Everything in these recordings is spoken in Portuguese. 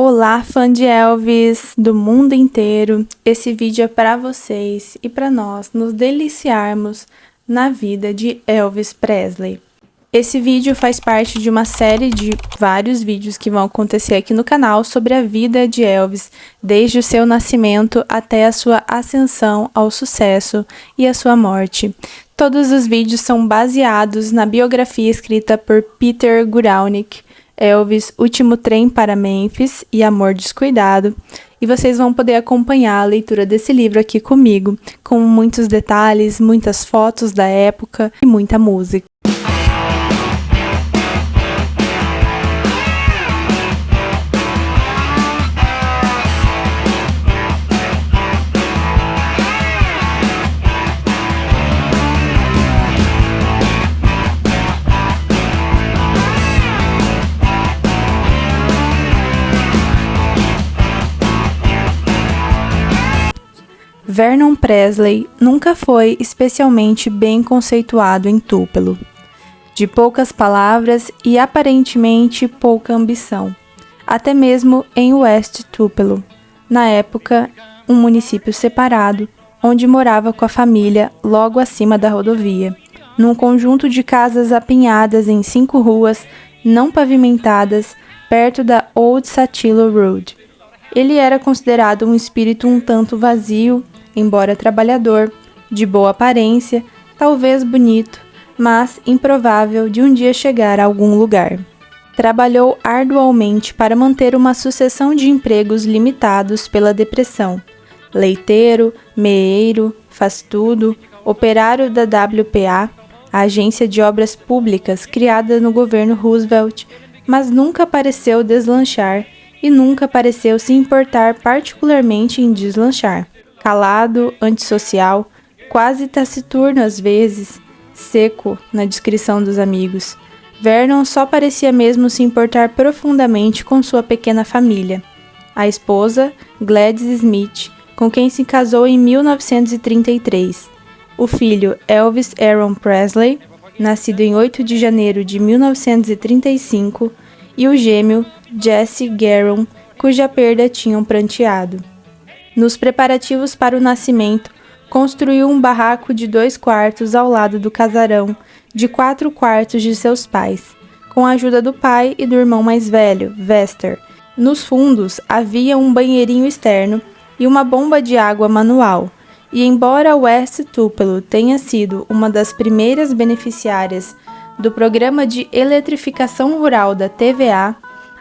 Olá, fã de Elvis do mundo inteiro! Esse vídeo é para vocês e para nós nos deliciarmos na vida de Elvis Presley. Esse vídeo faz parte de uma série de vários vídeos que vão acontecer aqui no canal sobre a vida de Elvis, desde o seu nascimento até a sua ascensão ao sucesso e a sua morte. Todos os vídeos são baseados na biografia escrita por Peter Guralnick, Elvis, Último Trem para Memphis e Amor Descuidado, e vocês vão poder acompanhar a leitura desse livro aqui comigo, com muitos detalhes, muitas fotos da época e muita música. Vernon Presley nunca foi especialmente bem conceituado em Tupelo, de poucas palavras e aparentemente pouca ambição, até mesmo em West Tupelo, na época um município separado, onde morava com a família logo acima da rodovia, num conjunto de casas apinhadas em 5 ruas não pavimentadas perto da Old Satilo Road. Ele era considerado um espírito um tanto vazio, embora trabalhador, de boa aparência, talvez bonito, mas improvável de um dia chegar a algum lugar. Trabalhou arduamente para manter uma sucessão de empregos limitados pela depressão. Leiteiro, meeiro, faz-tudo, operário da WPA, a agência de obras públicas criada no governo Roosevelt, mas nunca pareceu deslanchar e nunca pareceu se importar particularmente em deslanchar. Calado, antissocial, quase taciturno às vezes, seco na descrição dos amigos, Vernon só parecia mesmo se importar profundamente com sua pequena família. A esposa, Gladys Smith, com quem se casou em 1933, o filho Elvis Aaron Presley, nascido em 8 de janeiro de 1935, e o gêmeo Jesse Garon, cuja perda tinham pranteado. Nos preparativos para o nascimento, construiu um barraco de 2 quartos ao lado do casarão de 4 quartos de seus pais, com a ajuda do pai e do irmão mais velho, Vester. Nos fundos havia um banheirinho externo e uma bomba de água manual, e embora West Tupelo tenha sido uma das primeiras beneficiárias do programa de eletrificação rural da TVA,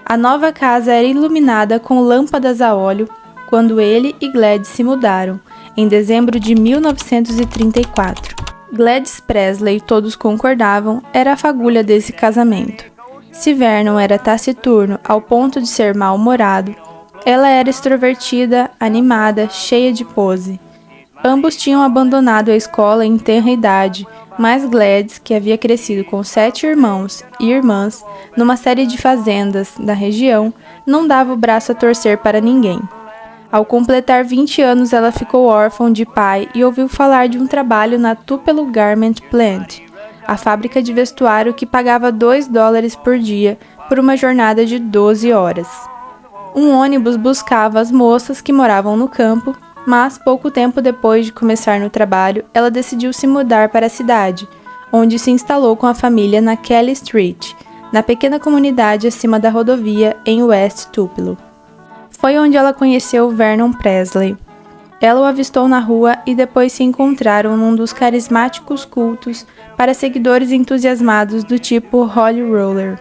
a nova casa era iluminada com lâmpadas a óleo quando ele e Gladys se mudaram, em dezembro de 1934. Gladys Presley, todos concordavam, era a fagulha desse casamento. Se Vernon era taciturno ao ponto de ser mal-humorado, ela era extrovertida, animada, cheia de pose. Ambos tinham abandonado a escola em tenra idade, mas Gladys, que havia crescido com 7 irmãos e irmãs numa série de fazendas da região, não dava o braço a torcer para ninguém. Ao completar 20 anos, ela ficou órfã de pai e ouviu falar de um trabalho na Tupelo Garment Plant, a fábrica de vestuário que pagava $2 por dia por uma jornada de 12 horas. Um ônibus buscava as moças que moravam no campo, mas pouco tempo depois de começar no trabalho, ela decidiu se mudar para a cidade, onde se instalou com a família na Kelly Street, na pequena comunidade acima da rodovia em West Tupelo. Foi onde ela conheceu Vernon Presley. Ela o avistou na rua e depois se encontraram num dos carismáticos cultos para seguidores entusiasmados do tipo Holy Roller.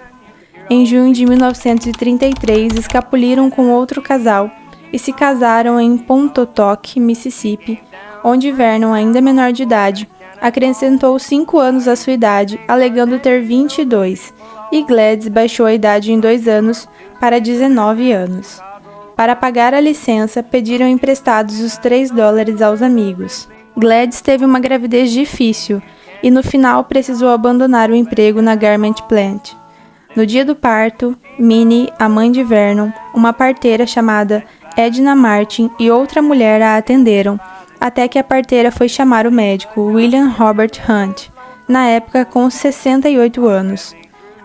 Em junho de 1933, escapuliram com outro casal e se casaram em Pontotoc, Mississippi, onde Vernon, ainda menor de idade, acrescentou 5 anos à sua idade, alegando ter 22, e Gladys baixou a idade em 2 anos para 19 anos. Para pagar a licença, pediram emprestados os $3 aos amigos. Gladys teve uma gravidez difícil e no final precisou abandonar o emprego na Garment Plant. No dia do parto, Minnie, a mãe de Vernon, uma parteira chamada Edna Martin e outra mulher a atenderam, até que a parteira foi chamar o médico William Robert Hunt, na época com 68 anos.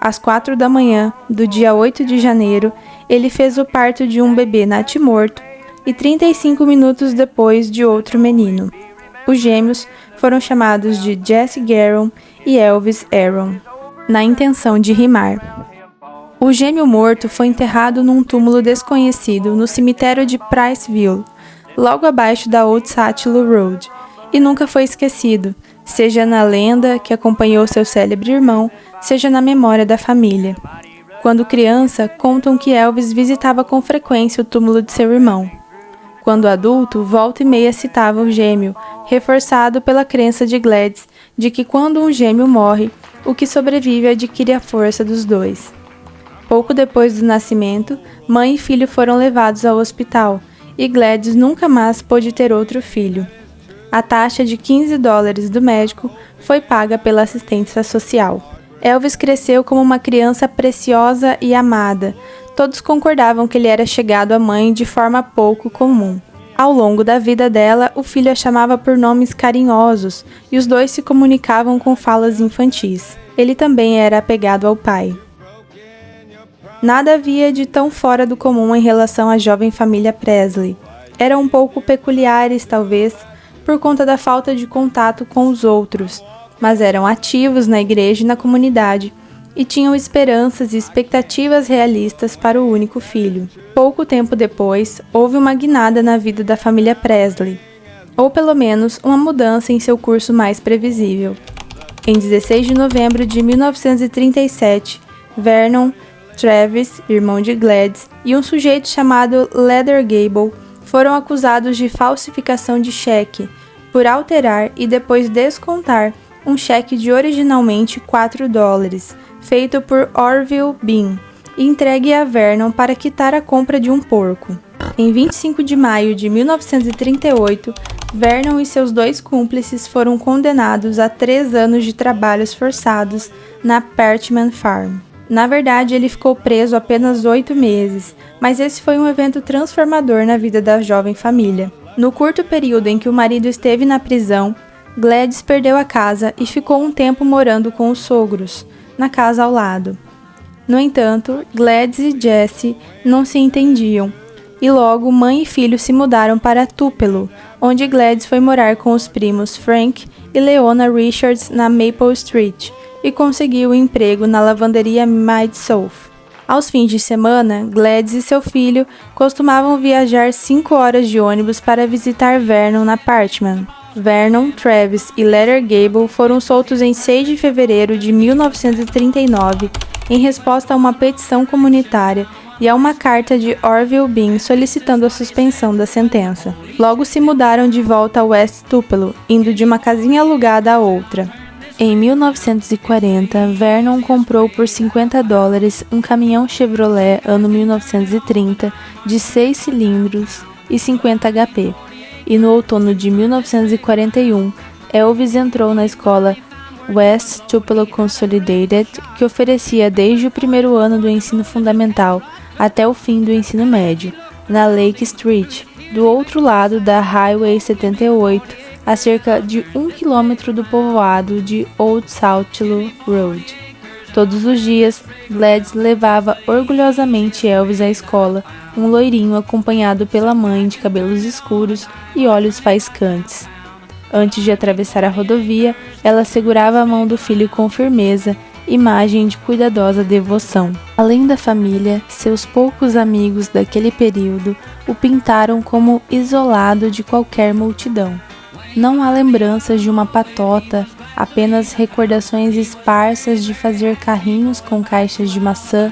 Às 4 da manhã do dia 8 de janeiro, ele fez o parto de um bebê natimorto e 35 minutos depois de outro menino. Os gêmeos foram chamados de Jesse Garon e Elvis Aaron, na intenção de rimar. O gêmeo morto foi enterrado num túmulo desconhecido no cemitério de Priceville, logo abaixo da Old Satchel Road, e nunca foi esquecido, seja na lenda que acompanhou seu célebre irmão, seja na memória da família. Quando criança, contam que Elvis visitava com frequência o túmulo de seu irmão. Quando adulto, volta e meia citava o gêmeo, reforçado pela crença de Gladys de que quando um gêmeo morre, o que sobrevive adquire a força dos dois. Pouco depois do nascimento, mãe e filho foram levados ao hospital, e Gladys nunca mais pôde ter outro filho. A taxa de $15 do médico foi paga pela assistência social. Elvis cresceu como uma criança preciosa e amada. Todos concordavam que ele era chegado à mãe de forma pouco comum. Ao longo da vida dela, o filho a chamava por nomes carinhosos e os dois se comunicavam com falas infantis. Ele também era apegado ao pai. Nada havia de tão fora do comum em relação à jovem família Presley. Eram um pouco peculiares, talvez, por conta da falta de contato com os outros, mas eram ativos na igreja e na comunidade, e tinham esperanças e expectativas realistas para o único filho. Pouco tempo depois, houve uma guinada na vida da família Presley, ou pelo menos uma mudança em seu curso mais previsível. Em 16 de novembro de 1937, Vernon, Travis, irmão de Gladys, e um sujeito chamado Leather Gable foram acusados de falsificação de cheque, por alterar e depois descontar um cheque de originalmente $4, feito por Orville Bean, e entregue a Vernon para quitar a compra de um porco. Em 25 de maio de 1938, Vernon e seus 2 cúmplices foram condenados a 3 anos de trabalhos forçados na Parchman Farm. Na verdade, ele ficou preso apenas 8 meses, mas esse foi um evento transformador na vida da jovem família. No curto período em que o marido esteve na prisão, Gladys perdeu a casa e ficou um tempo morando com os sogros, na casa ao lado. No entanto, Gladys e Jesse não se entendiam, e logo mãe e filho se mudaram para Tupelo, onde Gladys foi morar com os primos Frank e Leona Richards na Maple Street, e conseguiu um emprego na lavanderia Mid-South. Aos fins de semana, Gladys e seu filho costumavam viajar 5 horas de ônibus para visitar Vernon na Parchman. Vernon, Travis e Leather Gable foram soltos em 6 de fevereiro de 1939 em resposta a uma petição comunitária e a uma carta de Orville Bean solicitando a suspensão da sentença. Logo se mudaram de volta a West Tupelo, indo de uma casinha alugada a outra. Em 1940, Vernon comprou por $50 um caminhão Chevrolet ano 1930 de 6 cilindros e 50 HP. E no outono de 1941, Elvis entrou na escola West Tupelo Consolidated, que oferecia desde o primeiro ano do ensino fundamental até o fim do ensino médio, na Lake Street, do outro lado da Highway 78, a cerca de 1 quilômetro do povoado de Old Satchel Road. Todos os dias, Gladys levava orgulhosamente Elvis à escola, um loirinho acompanhado pela mãe de cabelos escuros e olhos faiscantes. Antes de atravessar a rodovia, ela segurava a mão do filho com firmeza, imagem de cuidadosa devoção. Além da família, seus poucos amigos daquele período o pintaram como isolado de qualquer multidão. Não há lembranças de uma patota, apenas recordações esparsas de fazer carrinhos com caixas de maçã,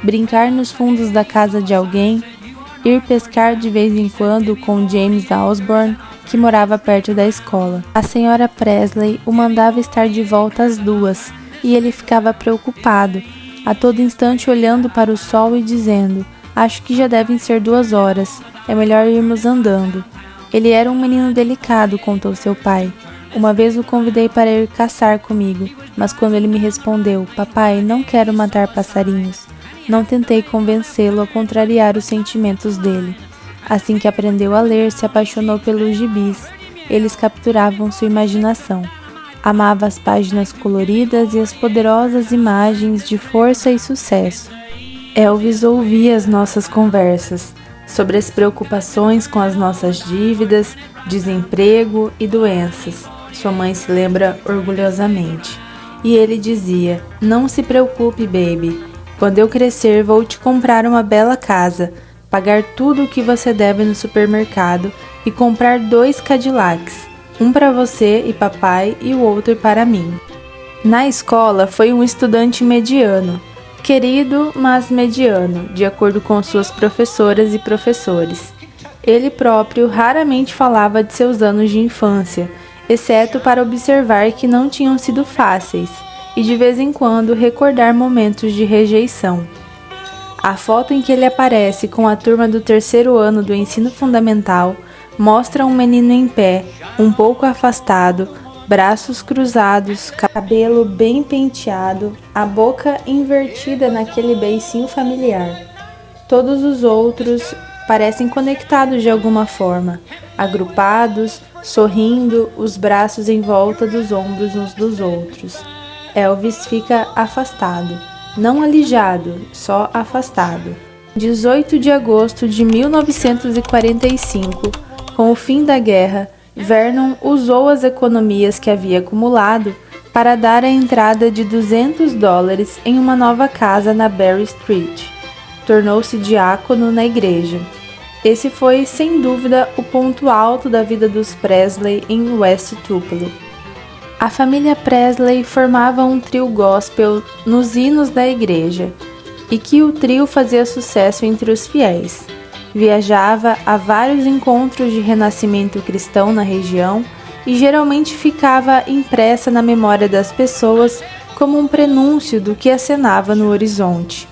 brincar nos fundos da casa de alguém, ir pescar de vez em quando com James Osborne, que morava perto da escola. A senhora Presley o mandava estar de volta às 2, e ele ficava preocupado, a todo instante olhando para o sol e dizendo: "Acho que já devem ser 2 horas, é melhor irmos andando." Ele era um menino delicado, contou seu pai. Uma vez o convidei para ir caçar comigo, mas quando ele me respondeu: "Papai, não quero matar passarinhos", não tentei convencê-lo a contrariar os sentimentos dele. Assim que aprendeu a ler, se apaixonou pelos gibis. Eles capturavam sua imaginação. Amava as páginas coloridas e as poderosas imagens de força e sucesso. Elvis ouvia as nossas conversas sobre as preocupações com as nossas dívidas, desemprego e doenças. Sua mãe se lembra orgulhosamente. E ele dizia: "Não se preocupe, baby. Quando eu crescer, vou te comprar uma bela casa, pagar tudo o que você deve no supermercado e comprar 2 Cadillacs, um para você e papai e o outro para mim." Na escola, foi um estudante mediano, querido, mas mediano, de acordo com suas professoras e professores. Ele próprio raramente falava de seus anos de infância, exceto para observar que não tinham sido fáceis, e de vez em quando recordar momentos de rejeição. A foto em que ele aparece com a turma do 3º ano do ensino fundamental mostra um menino em pé, um pouco afastado, braços cruzados, cabelo bem penteado, a boca invertida naquele beicinho familiar. Todos os outros parecem conectados de alguma forma, agrupados, sorrindo, os braços em volta dos ombros uns dos outros. Elvis fica afastado, não alijado, só afastado. 18 de agosto de 1945, com o fim da guerra, Vernon usou as economias que havia acumulado para dar a entrada de $200 em uma nova casa na Berry Street. Tornou-se diácono na igreja. Esse foi, sem dúvida, o ponto alto da vida dos Presley em West Tupelo. A família Presley formava um trio gospel nos hinos da igreja, e que o trio fazia sucesso entre os fiéis. Viajava a vários encontros de renascimento cristão na região e geralmente ficava impressa na memória das pessoas como um prenúncio do que acenava no horizonte.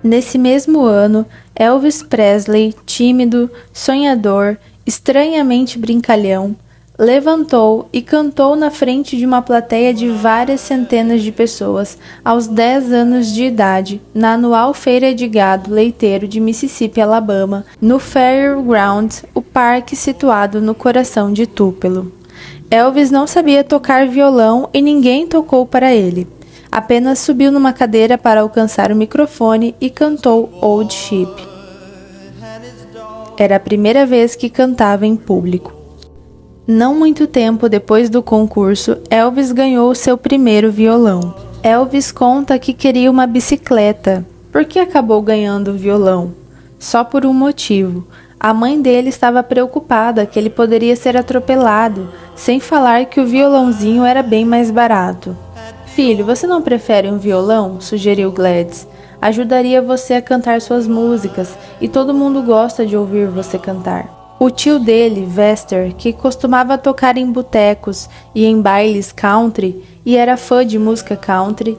Nesse mesmo ano, Elvis Presley, tímido, sonhador, estranhamente brincalhão, levantou e cantou na frente de uma plateia de várias centenas de pessoas aos 10 anos de idade na anual Feira de Gado Leiteiro de Mississippi, Alabama, no Fairground, o parque situado no coração de Tupelo. Elvis não sabia tocar violão e ninguém tocou para ele. Apenas subiu numa cadeira para alcançar o microfone e cantou Old Ship. Era a primeira vez que cantava em público. Não muito tempo depois do concurso, Elvis ganhou seu primeiro violão. Elvis conta que queria uma bicicleta. Por que acabou ganhando o violão? Só por um motivo. A mãe dele estava preocupada que ele poderia ser atropelado, sem falar que o violãozinho era bem mais barato. "Filho, você não prefere um violão?", sugeriu Gladys. "Ajudaria você a cantar suas músicas, e todo mundo gosta de ouvir você cantar." O tio dele, Vester, que costumava tocar em botecos e em bailes country e era fã de música country,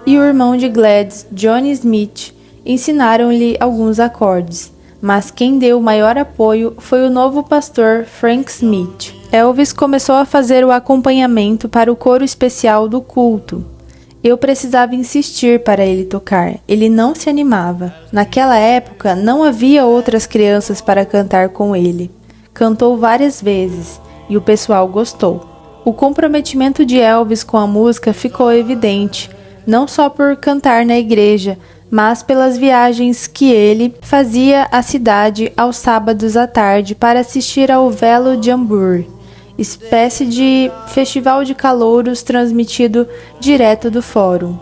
e o irmão de Gladys, Johnny Smith, ensinaram-lhe alguns acordes, mas quem deu o maior apoio foi o novo pastor Frank Smith. Elvis começou a fazer o acompanhamento para o coro especial do culto. Eu precisava insistir para ele tocar. Ele não se animava. Naquela época, não havia outras crianças para cantar com ele. Cantou várias vezes e o pessoal gostou. O comprometimento de Elvis com a música ficou evidente, não só por cantar na igreja, mas pelas viagens que ele fazia à cidade aos sábados à tarde para assistir ao Velo Jamboree, espécie de festival de calouros transmitido direto do fórum.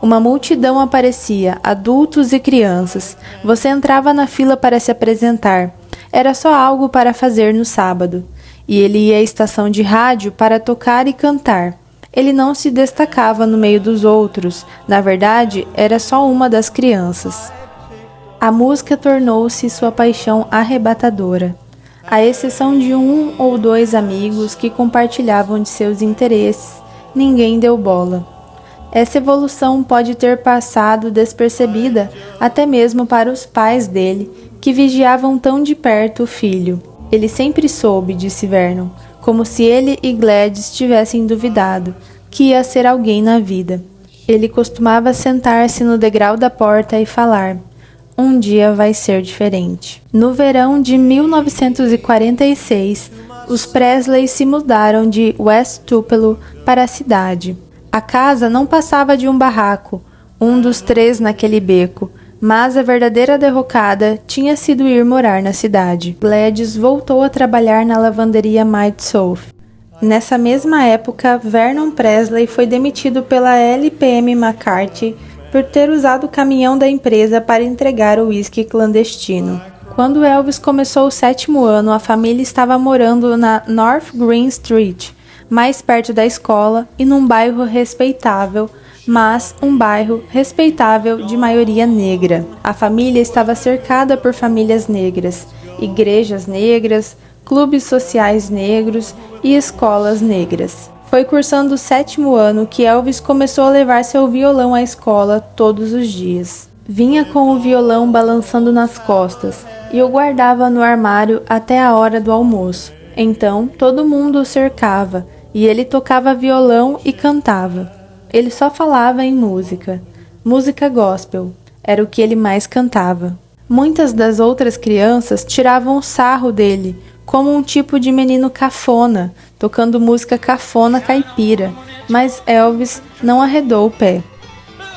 Uma multidão aparecia, adultos e crianças. Você entrava na fila para se apresentar. Era só algo para fazer no sábado. E ele ia à estação de rádio para tocar e cantar. Ele não se destacava no meio dos outros. Na verdade, era só uma das crianças. A música tornou-se sua paixão arrebatadora. À exceção de 1 ou 2 amigos que compartilhavam de seus interesses, ninguém deu bola. Essa evolução pode ter passado despercebida até mesmo para os pais dele, que vigiavam tão de perto o filho. Ele sempre soube, disse Vernon, como se ele e Gladys tivessem duvidado, que ia ser alguém na vida. Ele costumava sentar-se no degrau da porta e falar: "Um dia vai ser diferente." No verão de 1946, os Presley se mudaram de West Tupelo para a cidade. A casa não passava de um barraco, um dos 3 naquele beco, Mas a verdadeira derrocada tinha sido ir morar na cidade. Gladys voltou a trabalhar na lavanderia Might Soap. Nessa mesma época, Vernon Presley foi demitido pela LPM McCarthy por ter usado o caminhão da empresa para entregar o uísque clandestino. Quando Elvis começou o 7º ano, a família estava morando na North Green Street, mais perto da escola e num bairro respeitável, mas um bairro respeitável de maioria negra. A família estava cercada por famílias negras, igrejas negras, clubes sociais negros e escolas negras. Foi cursando o 7º ano que Elvis começou a levar seu violão à escola todos os dias. Vinha com o violão balançando nas costas e o guardava no armário até a hora do almoço. Então, todo mundo o cercava e ele tocava violão e cantava. Ele só falava em música. Música gospel era o que ele mais cantava. Muitas das outras crianças tiravam sarro dele, como um tipo de menino cafona, tocando música cafona caipira, mas Elvis não arredou o pé.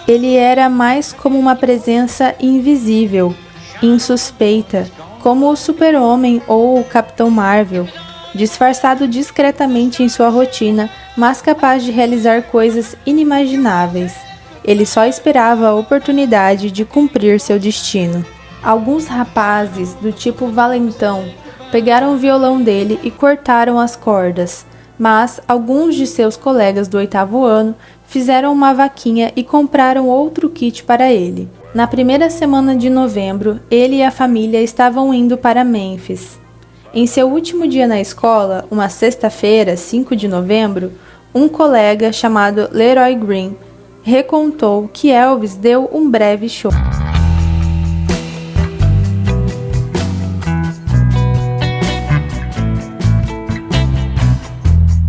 Ele era mais como uma presença invisível, insuspeita, como o Super-Homem ou o Capitão Marvel, disfarçado discretamente em sua rotina, mas capaz de realizar coisas inimagináveis. Ele só esperava a oportunidade de cumprir seu destino. Alguns rapazes, do tipo valentão, pegaram o violão dele e cortaram as cordas, mas alguns de seus colegas do 8º ano fizeram uma vaquinha e compraram outro kit para ele. Na primeira semana de novembro, ele e a família estavam indo para Memphis. Em seu último dia na escola, uma sexta-feira, 5 de novembro, um colega chamado Leroy Green recontou que Elvis deu um breve show.